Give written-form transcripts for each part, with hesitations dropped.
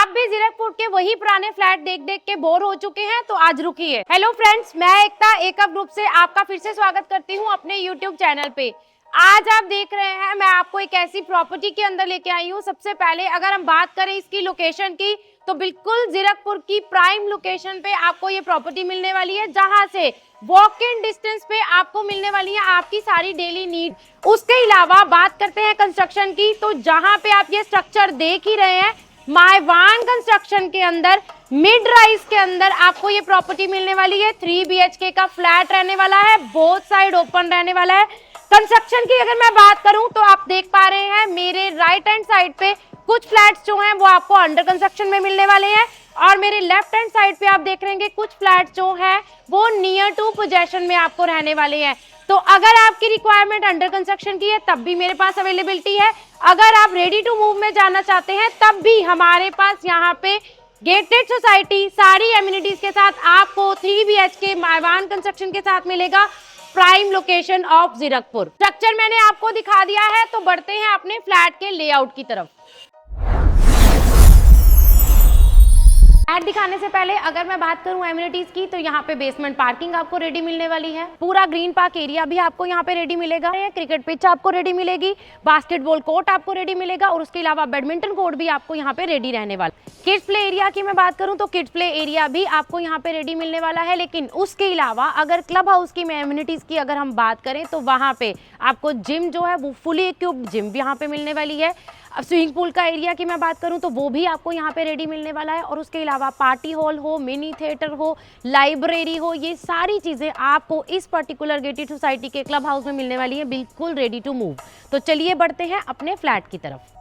आप भी जीरकपुर के वही पुराने फ्लैट देख देख के बोर हो चुके हैं तो आज रुकिए। हेलो फ्रेंड्स, मैं एकता एकअप ग्रुप से आपका फिर से स्वागत करती हूं अपने यूट्यूब चैनल पे। आज आप देख रहे हैं मैं आपको एक ऐसी प्रॉपर्टी के अंदर लेके आई हूं। सबसे पहले अगर हम बात करें इसकी लोकेशन की तो बिल्कुल जीरकपुर की प्राइम लोकेशन पे आपको ये प्रॉपर्टी मिलने वाली है, जहां से वॉक इन डिस्टेंस पे आपको मिलने वाली है आपकी सारी डेली नीड। उसके अलावा बात करते हैं कंस्ट्रक्शन की, तो जहां पे आप ये स्ट्रक्चर देख ही रहे हैं मायवान कंस्ट्रक्शन के अंदर मिड राइज के अंदर आपको ये प्रॉपर्टी मिलने वाली है। 3 BHK का फ्लैट रहने वाला है, बोथ साइड ओपन रहने वाला है। कंस्ट्रक्शन की अगर मैं बात करूं तो आप देख पा रहे हैं मेरे राइट हैंड साइड पे कुछ फ्लैट्स जो हैं वो आपको अंडर कंस्ट्रक्शन में मिलने वाले हैं, और मेरे लेफ्ट हैंड साइड पे आप देख रहे हैं कुछ फ्लैट्स जो हैं वो नियर टू पोजेशन में आपको रहने वाले हैं। तो अगर आपकी रिक्वायरमेंट अंडर कंस्ट्रक्शन की है तब भी मेरे पास अवेलेबिलिटी है, अगर आप रेडी टू मूव में जाना चाहते हैं तब भी हमारे पास यहाँ पे गेटेड सोसाइटी सारी एमिनिटीज के साथ आपको 3 BHK मायवान कंस्ट्रक्शन के साथ मिलेगा, prime location of Zirakpur. Structure मैंने आपको दिखा दिया है, तो बढ़ते हैं अपने फ्लैट के लेआउट की तरफ। फ्लैट दिखाने से पहले अगर मैं बात करूं एमिनिटीज की, तो यहाँ पे बेसमेंट पार्किंग आपको रेडी मिलने वाली है, पूरा ग्रीन पार्क एरिया भी आपको यहाँ पे रेडी मिलेगा, क्रिकेट पिच आपको रेडी मिलेगी, बास्केटबॉल कोर्ट आपको रेडी मिलेगा, और उसके अलावा बैडमिंटन कोर्ट भी आपको यहाँ पे रेडी रहने वाला। किड्स प्ले एरिया की मैं बात करूं तो किड्स प्ले एरिया भी आपको यहाँ पे रेडी मिलने वाला है, लेकिन उसके अलावा अगर क्लब हाउस की एमिनिटीज की अगर हम बात करें तो वहाँ पे आपको जिम जो है वो फुली इक्विप्ड जिम भी यहाँ पे मिलने वाली है। अब स्विमिंग पूल का एरिया की मैं बात करूं तो वो भी आपको यहाँ पे रेडी मिलने वाला है, और उसके अलावा पार्टी हॉल हो, मिनी थिएटर हो, लाइब्रेरी हो, ये सारी चीज़ें आपको इस पर्टिकुलर गेटेड सोसाइटी के क्लब हाउस में मिलने वाली है, बिल्कुल रेडी टू मूव। तो चलिए बढ़ते हैं अपने फ्लैट की तरफ।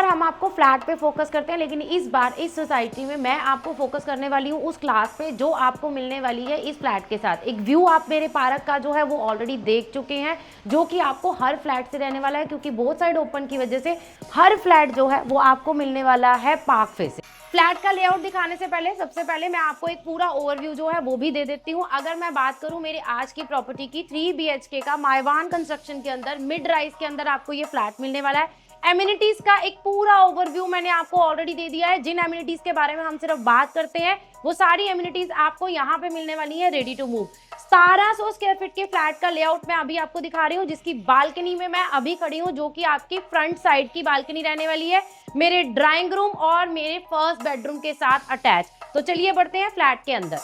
हम आपको फ्लैट पे फोकस करते हैं, लेकिन इस बार इस सोसाइटी में मैं आपको फोकस करने वाली हूँ उस क्लास पे जो आपको मिलने वाली है इस फ्लैट के साथ। एक व्यू आप मेरे पार्क का जो है वो ऑलरेडी देख चुके हैं, जो कि आपको हर फ्लैट से रहने वाला है, क्योंकि बोथ साइड ओपन की वजह से हर फ्लैट जो है वो आपको मिलने वाला है पार्क फेस। फ्लैट का लेआउट दिखाने से पहले सबसे पहले मैं आपको एक पूरा ओवरव्यू जो है वो भी दे देती हूँ। अगर मैं बात करूँ मेरे आज की प्रॉपर्टी की, 3 BHK का मायवान कंस्ट्रक्शन के अंदर मिड राइज के अंदर आपको ये फ्लैट मिलने वाला है। एमिनिटीज का एक पूरा ओवरव्यू मैंने आपको ऑलरेडी दे दिया है। जिन एमिनिटीज के बारे में हम सिर्फ बात करते हैं वो सारी एमिनिटीज आपको यहाँ पे मिलने वाली है ready to move. 1700 square feet के फ्लैट का लेआउट मैं अभी आपको दिखा रही हूँ, जिसकी बालकनी में मैं अभी खड़ी हूँ, जो कि आपकी फ्रंट साइड की बालकनी रहने वाली है, मेरे ड्राइंग रूम और मेरे फर्स्ट बेडरूम के साथ अटैच। तो चलिए बढ़ते हैं फ्लैट के अंदर।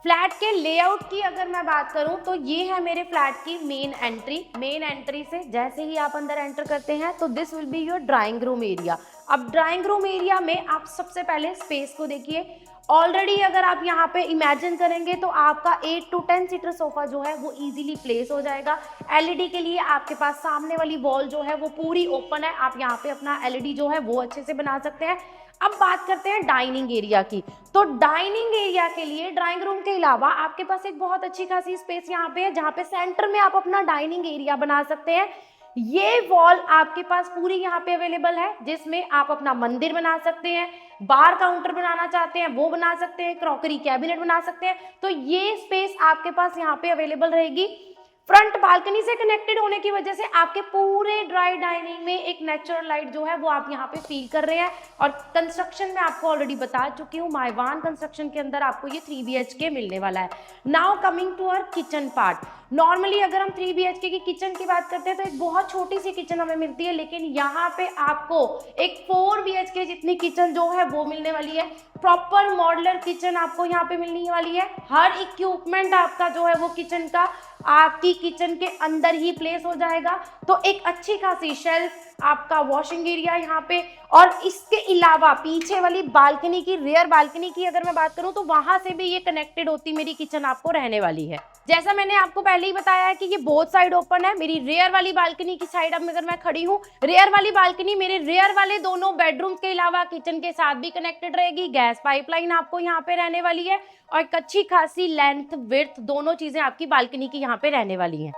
फ्लैट के लेआउट की अगर मैं बात करूं तो ये है मेरे फ्लैट की मेन एंट्री। मेन एंट्री से जैसे ही आप अंदर एंटर करते हैं तो this will be your drawing room area. अब ड्राइंग रूम एरिया में आप सबसे पहले स्पेस को देखिए। ऑलरेडी अगर आप यहाँ पे इमेजिन करेंगे तो आपका 8 to 10 सीटर सोफा जो है वो इजीली प्लेस हो जाएगा। एलईडी के लिए आपके पास सामने वाली वॉल जो है वो पूरी ओपन है, आप यहाँ पे अपना एलईडी जो है वो अच्छे से बना सकते हैं। अब बात करते हैं डाइनिंग एरिया की, तो डाइनिंग एरिया के लिए ड्राइंग रूम के अलावा आपके पास एक बहुत अच्छी खासी स्पेस यहाँ पे है, जहाँ पे सेंटर में आप अपना डाइनिंग एरिया बना सकते हैं। ये वॉल आपके पास पूरी यहाँ पे अवेलेबल है, जिसमें आप अपना मंदिर बना सकते हैं, बार काउंटर बनाना चाहते हैं वो बना सकते हैं, क्रॉकरी कैबिनेट बना सकते हैं। तो ये स्पेस आपके पास यहाँ पे अवेलेबल रहेगी। फ्रंट बालकनी से कनेक्टेड होने की वजह से आपके पूरे ड्राई डाइनिंग में एक नेचुरल लाइट जो है वो आप यहाँ पे फील कर रहे हैं। और कंस्ट्रक्शन में आपको ऑलरेडी बता चुकी हूँ, मायवान कंस्ट्रक्शन के अंदर आपको ये 3 BHK मिलने वाला है। Now coming to our kitchen part. Normally अगर हम 3 BHK की किचन की बात करते हैं तो एक बहुत छोटी सी किचन हमें मिलती है, लेकिन यहाँ पे आपको एक 4 BHK जितनी किचन जो है वो मिलने वाली है। प्रॉपर मॉडुलर किचन आपको यहाँ पे मिलने वाली है। हर इक्विपमेंट आपका जो है वो किचन का आपकी किचन के अंदर ही प्लेस हो जाएगा। तो एक अच्छी खासी शेल्फ, आपका वॉशिंग एरिया यहाँ पे, और इसके अलावा पीछे वाली बालकनी की, रियर बालकनी की अगर मैं बात करूं तो वहां से भी ये कनेक्टेड होती मेरी किचन आपको रहने वाली है। जैसा मैंने आपको पहले ही बताया है कि ये बोथ साइड ओपन है। मेरी रियर वाली बालकनी की साइड अब अगर मैं खड़ी हूँ, रियर वाली बालकनी मेरे रियर वाले दोनों बेडरूम के अलावा किचन के साथ भी कनेक्टेड रहेगी। गैस पाइपलाइन आपको यहाँ पे रहने वाली है, और एक अच्छी खासी लेंथ विड्थ दोनों चीजें आपकी बालकनी की यहाँ पे रहने वाली हैं।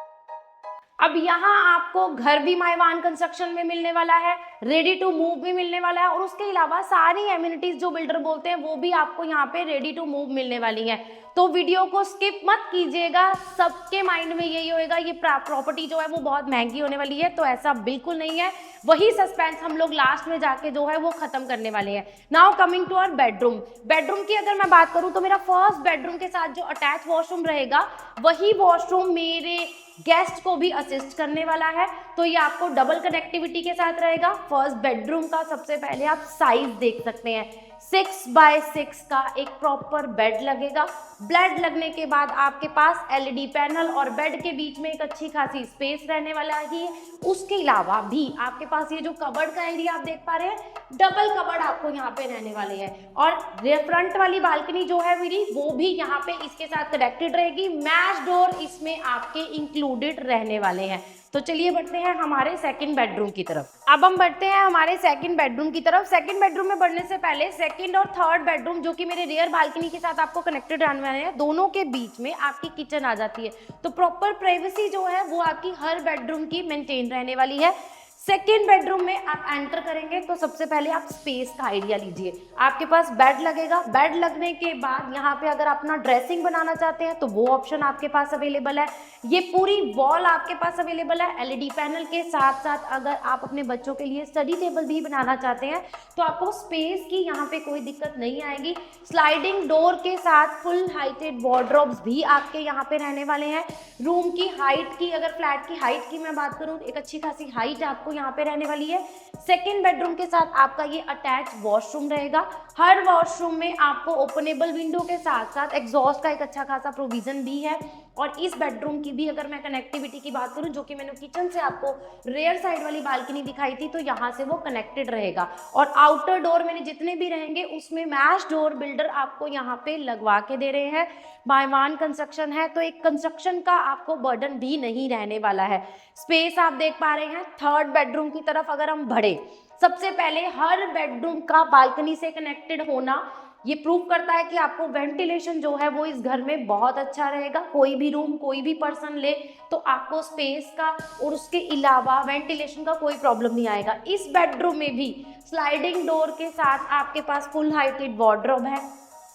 अब यहाँ आपको घर भी मायवान कंस्ट्रक्शन में मिलने वाला है, रेडी टू मूव भी मिलने वाला है, और उसके अलावा सारी एमिनिटीज जो बिल्डर बोलते हैं वो भी आपको यहाँ पे रेडी टू मूव मिलने वाली है। तो वीडियो को स्किप मत कीजिएगा। सबके माइंड में यही होएगा ये प्रॉपर्टी जो है वो बहुत महंगी होने वाली है, तो ऐसा बिल्कुल नहीं है। वही सस्पेंस हम लोग लास्ट में जाके जो है वो खत्म करने वाले हैं। Now coming to our bedroom. Bedroom की अगर मैं बात करूं तो मेरा फर्स्ट बेडरूम के साथ जो अटैच वॉशरूम रहेगा वही वॉशरूम मेरे गेस्ट को भी असिस्ट करने वाला है। तो ये आपको डबल कनेक्टिविटी के साथ रहेगा। फर्स्ट बेडरूम का सबसे पहले आप साइज देख सकते हैं, 6x6 का एक प्रॉपर बेड लगेगा। बेड लगने के बाद आपके पास एलईडी पैनल और बेड के बीच में एक अच्छी खासी स्पेस रहने वाला ही। उसके अलावा भी आपके पास ये जो कबर्ड का एरिया आप देख पा रहे हैं, डबल कबर्ड आपको यहाँ पे रहने वाले हैं। और फ्रंट वाली बालकनी जो है मेरी वो भी यहाँ पे इसके साथ कनेक्टेड रहेगी। मैश डोर इसमें आपके इंक्लूडेड रहने वाले हैं। तो चलिए बढ़ते हैं हमारे सेकंड बेडरूम की तरफ। अब हम बढ़ते हैं हमारे सेकंड बेडरूम की तरफ। सेकंड बेडरूम में बढ़ने से पहले सेकंड और थर्ड बेडरूम जो कि मेरे रियर बालकनी के साथ आपको कनेक्टेड रहने वाले हैं, दोनों के बीच में आपकी किचन आ जाती है। तो प्रॉपर प्राइवेसी जो है वो आपकी हर बेडरूम की मेंटेन रहने वाली है। सेकेंड बेडरूम में आप एंटर करेंगे तो सबसे पहले आप स्पेस का आइडिया लीजिए। आपके पास बेड लगेगा। बेड लगने के बाद यहाँ पे अगर अपना ड्रेसिंग बनाना चाहते हैं तो वो ऑप्शन आपके पास अवेलेबल है। ये पूरी वॉल आपके पास अवेलेबल है एलईडी पैनल के साथ साथ। अगर आप अपने बच्चों के लिए स्टडी टेबल भी बनाना चाहते हैं तो आपको स्पेस की यहाँ पे कोई दिक्कत नहीं आएगी। स्लाइडिंग डोर के साथ फुल हाइटेड वार्डरोब्स भी आपके यहाँ पे रहने वाले हैं। रूम की हाइट की, अगर फ्लैट की हाइट की मैं बात करूँ, एक अच्छी खासी हाइट आपको यहाँ पे रहने वाली है। सेकेंड बेडरूम के साथ आपका ये अटैच वॉशरूम रहेगा। हर वॉशरूम में आपको ओपनेबल विंडो के साथ साथ एग्जॉस्ट का एक अच्छा खासा प्रोविजन भी है। और इस बेडरूम की भी अगर मैं कनेक्टिविटी की बात करूं, जो कि मैंने किचन से आपको रेयर साइड वाली बालकनी दिखाई थी, तो यहाँ से वो कनेक्टेड रहेगा। और आउटर डोर मेरे जितने भी रहेंगे उसमें मैश डोर बिल्डर आपको यहाँ पे लगवा के दे रहे हैं। बाय वन कंस्ट्रक्शन है तो एक कंस्ट्रक्शन का आपको बर्डन भी नहीं रहने वाला है। स्पेस आप देख पा रहे हैं। थर्ड बेडरूम की तरफ अगर हम बढ़े, सबसे पहले हर बेडरूम का बालकनी से कनेक्टेड होना ये प्रूव करता है कि आपको वेंटिलेशन जो है वो इस घर में बहुत अच्छा रहेगा। कोई भी रूम कोई भी पर्सन ले तो आपको स्पेस का और उसके अलावा वेंटिलेशन का कोई प्रॉब्लम नहीं आएगा। इस बेडरूम में भी स्लाइडिंग डोर के साथ आपके पास फुल हाइटेड वार्डरोब है।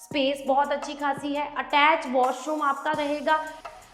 स्पेस बहुत अच्छी खासी है। अटैच वॉशरूम आपका रहेगा।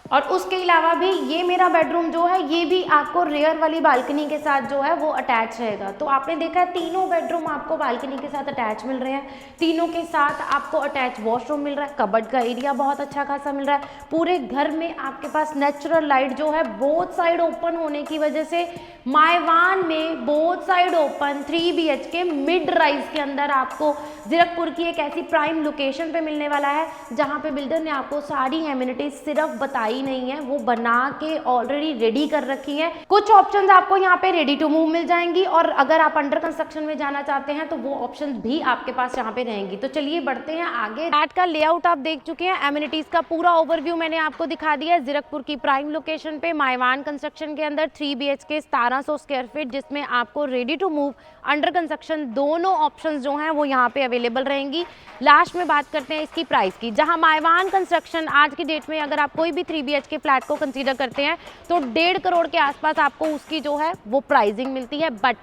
और उसके अलावा भी ये मेरा बेडरूम जो है ये भी आपको रेयर वाली बालकनी के साथ जो है वो अटैच रहेगा। तो आपने देखा है तीनों बेडरूम आपको बालकनी के साथ अटैच मिल रहे हैं। तीनों के साथ आपको अटैच वॉशरूम मिल रहा है। कबर्ड का एरिया बहुत अच्छा खासा मिल रहा है। पूरे घर में आपके पास नेचुरल लाइट जो है बोथ साइड ओपन होने की वजह से मायवान में both side open 3 BHK mid rise के अंदर आपको जीरकपुर की एक ऐसी प्राइम लोकेशन पे मिलने वाला है जहाँ पे बिल्डर ने आपको सारी एमिनिटीज सिर्फ बताई नहीं है, वो बना के ऑलरेडी रेडी कर रखी है। कुछ ऑप्शंस आपको यहाँ पे रेडी टू मूव मिल जाएंगी और अगर आप अंडर कंस्ट्रक्शन में जाना चाहते हैं तो वो ऑप्शंस भी आपके पास यहाँ पे रहेंगी। तो चलिए बढ़ते हैं आगे। फ्लैट का लेआउट आप देख चुके हैं। एमिनिटीज का पूरा ओवरव्यू मैंने आपको दिखा दिया है। जीरकपुर की प्राइम लोकेशन पे मायवान कंस्ट्रक्शन के अंदर 3 BHK 1700 स्क्वायर फीट, जिसमें आपको ready to move under construction दोनों ऑप्शंस जो हैं वो यहाँ पे अवेलेबल रहेंगी। लास्ट में बात करते हैं इसकी प्राइस की। जहाँ मायवान कंस्ट्रक्शन आज की डेट में अगर आप कोई भी 3 BHK फ्लैट को कंसीडर करते हैं तो 1.5 करोड़ के आसपास आपको उसकी जो है वो प्राइसिंग मिलती है। बट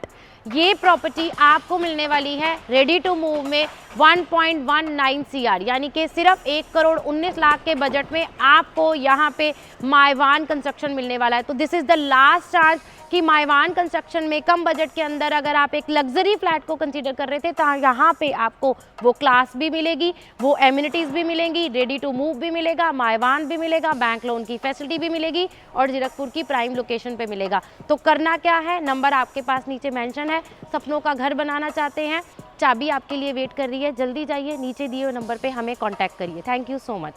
ये प्रॉपर्टी आपको मिलने वाली है रेडी टू मूव में 1.19 CR, यानी कि सिर्फ 1 करोड़ 19 लाख के बजट में आपको यहाँ पे मायवान कंस्ट्रक्शन मिलने वाला है। तो this is the last chance कि मायवान कंस्ट्रक्शन में कम बजट के अंदर अगर आप एक लग्जरी फ्लैट को कंसीडर कर रहे थे तो यहाँ पे आपको वो क्लास भी मिलेगी, वो एमिनिटीज़ भी मिलेंगी, रेडी टू मूव भी मिलेगा, मायवान भी मिलेगा, बैंक लोन की फैसिलिटी भी मिलेगी और जीरकपुर की प्राइम लोकेशन पे मिलेगा। तो करना क्या है, नंबर आपके पास नीचे मेंशन है। सपनों का घर बनाना चाहते हैं, चाबी आपके लिए वेट कर रही है, जल्दी जाइए, नीचे दिए हुए नंबर पे हमें कॉन्टैक्ट करिए। Thank you so much.